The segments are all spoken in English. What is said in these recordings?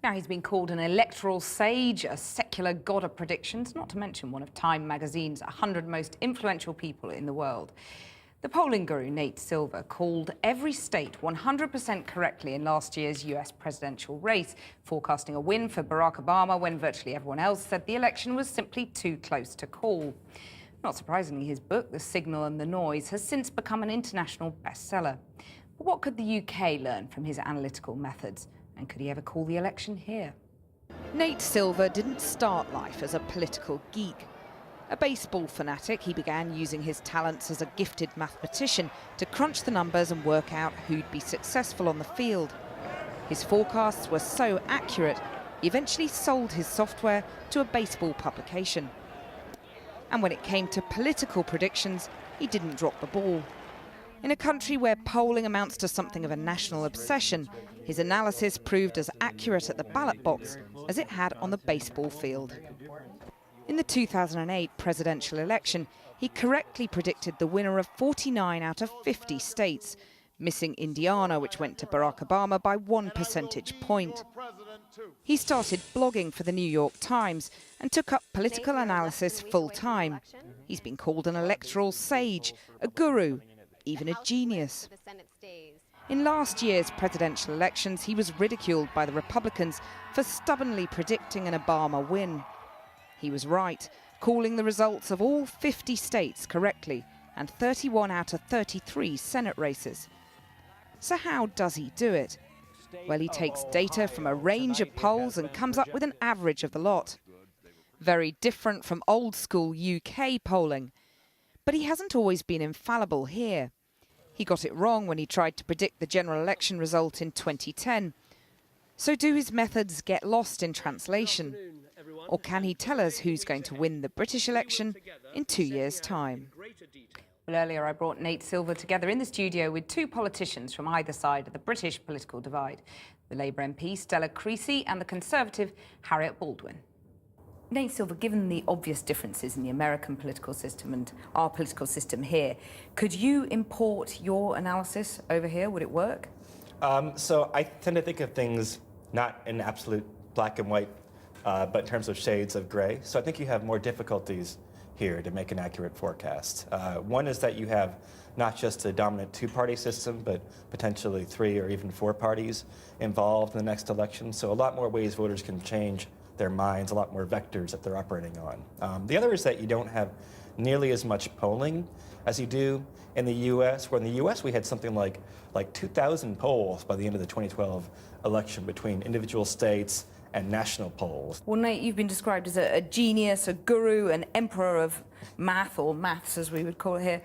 Now, he's been called an electoral sage, a secular god of predictions, not to mention one of Time magazine's 100 most influential people in the world. The polling guru, Nate Silver, called every state 100% correctly in last year's US presidential race, forecasting a win for Barack Obama when virtually everyone else said the election was simply too close to call. Not surprisingly, his book, The Signal and the Noise, has since become an international bestseller. But what could the UK learn from his analytical methods? And could he ever call the election here? Nate Silver didn't start life as a political geek. A baseball fanatic, he began using his talents as a gifted mathematician to crunch the numbers and work out who'd be successful on the field. His forecasts were so accurate, he eventually sold his software to a baseball publication. And when it came to political predictions, he didn't drop the ball. In a country where polling amounts to something of a national obsession, his analysis proved as accurate at the ballot box as it had on the baseball field. In the 2008 presidential election, he correctly predicted the winner of 49 out of 50 states, missing Indiana, which went to Barack Obama by 1 percentage point. He started blogging for the New York Times and took up political analysis full-time. He's been called an electoral sage, a guru, even a genius. In last year's presidential elections, he was ridiculed by the Republicans for stubbornly predicting an Obama win. He was right, calling the results of all 50 states correctly and 31 out of 33 Senate races. So how does he do it? Well, he takes data from a range of polls and comes up with an average of the lot. Very different from old-school UK polling. But he hasn't always been infallible here. He got it wrong when he tried to predict the general election result in 2010. So do his methods get lost in translation? Or can he tell us who's going to win the British election in 2 years' time? Well, earlier I brought Nate Silver together in the studio with two politicians from either side of the British political divide, the Labour MP Stella Creasy and the Conservative Harriett Baldwin. Nate Silver, given the obvious differences in the American political system and our political system here, could you import your analysis over here? Would it work? So I tend to think of things not in absolute black and white, but in terms of shades of gray. So I think you have more difficulties here to make an accurate forecast. One is that you have not just a dominant two-party system, but potentially 3 or even 4 parties involved in the next election. So a lot more ways voters can change their minds, a lot more vectors that they're operating on. The other is that you don't have nearly as much polling as you do in the U.S., where in the U.S. we had something like 2,000 polls by the end of the 2012 election between individual states and national polls. Well, Nate, you've been described as a genius, a guru, an emperor of math, or maths as we would call it here.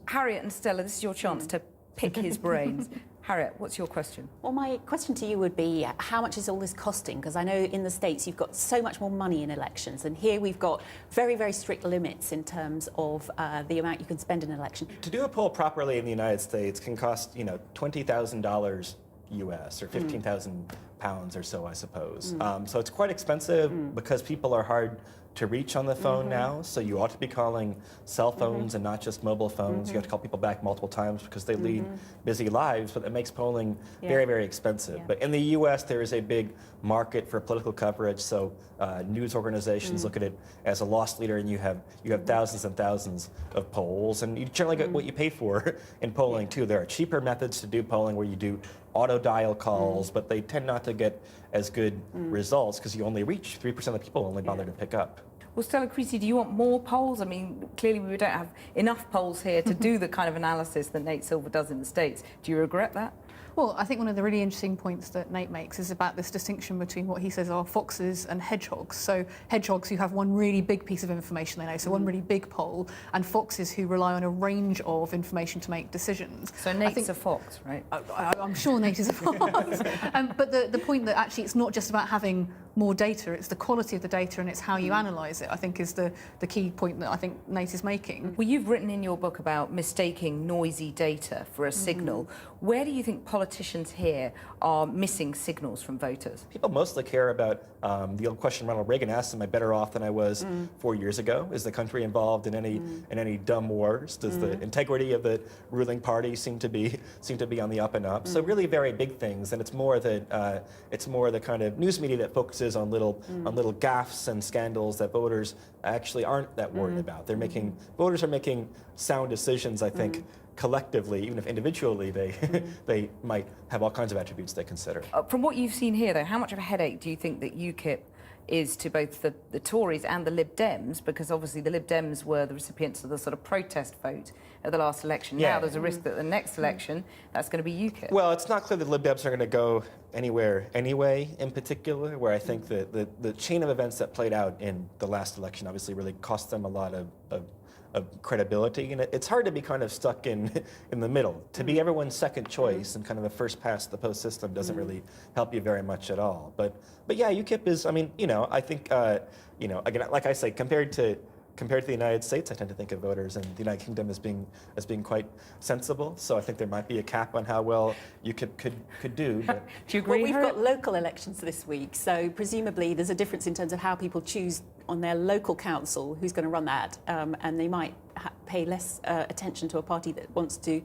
Harriet and Stella, this is your chance to pick his brains. Harriet, what's your question? Well, my question to you would be, how much is all this costing? Because I know in the States you've got so much more money in elections, and here we've got very, very strict limits in terms of the amount you can spend in an election. To do a poll properly in the United States can cost, $20,000 US or 15,000 pounds or so, I suppose. So it's quite expensive because people are hard to reach on the phone now, so you ought to be calling cell phones and not just mobile phones. You have to call people back multiple times because they lead busy lives, but it makes polling very, very expensive. But in the US, there is a big market for political coverage, so news organizations look at it as a loss leader, and you have thousands and thousands of polls, and you generally get what you pay for in polling too. There are cheaper methods to do polling where you do auto dial calls, but they tend not to get as good results because you only reach 3% of the people only bother to pick up. Well, Stella Creasy, do you want more polls? I mean, clearly we don't have enough polls here to do the kind of analysis that Nate Silver does in the States. Do you regret that? Well, I think one of the really interesting points that Nate makes is about this distinction between what he says are foxes and hedgehogs. So hedgehogs who have one really big piece of information they know, so one really big poll, and foxes who rely on a range of information to make decisions. So Nate's a fox, right? I'm sure Nate is a fox. But the point that actually it's not just about having more data. It's the quality of the data and it's how you analyse it, I think, is the key point that I think Nate is making. Well, you've written in your book about mistaking noisy data for a signal. Where do you think politicians here are missing signals from voters? People mostly care about the old question Ronald Reagan asked, am I better off than I was 4 years ago? Is the country involved in any dumb wars? Does the integrity of the ruling party seem to be on the up and up? So really very big things, and it's more the kind of news media that focuses on little gaffes and scandals that voters actually aren't that worried about. Voters are making sound decisions, I think, collectively, even if individually they might have all kinds of attributes they consider. From what you've seen here, though, how much of a headache do you think that UKIP is to both the Tories and the Lib Dems? Because obviously the Lib Dems were the recipients of the sort of protest vote at the last election. Yeah. Now there's a risk that the next election, that's going to be UKIP. Well, it's not clear that Lib Dems are going to go anywhere anyway, in particular, where I think the chain of events that played out in the last election obviously really cost them a lot of credibility, and it's hard to be kind of stuck in the middle. To be everyone's second choice and kind of the first past the post system doesn't really help you very much at all. But yeah, UKIP is. I mean, I think again, like I say, compared to the United States, I tend to think of voters in the United Kingdom as being quite sensible. So I think there might be a cap on how well UKIP could do. But Do you agree? Well, we've got local elections this week, so presumably there's a difference in terms of how people choose on their local council who's going to run that, and they might pay less attention to a party that wants to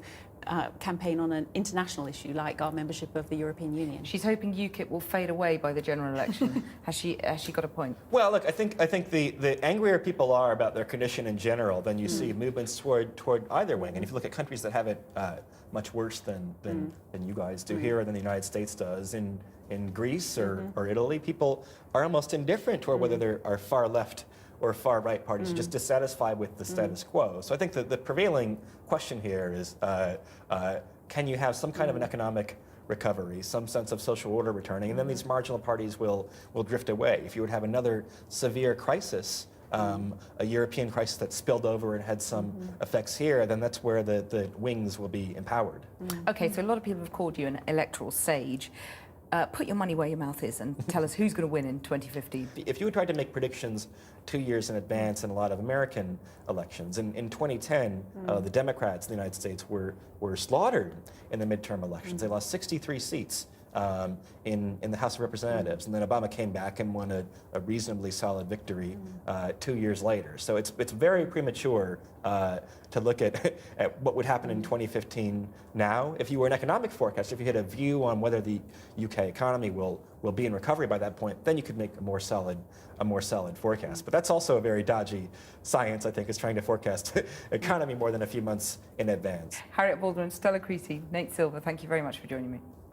campaign on an international issue like our membership of the European Union. She's hoping UKIP will fade away by the general election. Has she got a point? Well, look, I think the angrier people are about their condition in general, then you see movements toward either wing. And if you look at countries that have it much worse than you guys do here, or than the United States does, in Greece or Italy, people are almost indifferent toward whether there are far left or far right parties, just dissatisfied with the status quo. So I think that the prevailing question here is, can you have some kind of an economic recovery, some sense of social order returning, and then these marginal parties will drift away. If you would have another severe crisis, a European crisis that spilled over and had some effects here, then that's where the wings will be empowered. Okay, so a lot of people have called you an electoral sage. Put your money where your mouth is and tell us who's going to win in 2015. If you had tried to make predictions 2 years in advance in a lot of American elections, in 2010, the Democrats in the United States were slaughtered in the midterm elections. They lost 63 seats in the House of Representatives, and then Obama came back and won a reasonably solid victory 2 years later. So it's very premature to look at what would happen in 2015 now. If you were an economic forecaster, if you had a view on whether the UK economy will be in recovery by that point, then you could make a more solid forecast. But that's also a very dodgy science, I think, is trying to forecast economy more than a few months in advance. Harriett Baldwin, Stella Creasy, Nate Silver, thank you very much for joining me.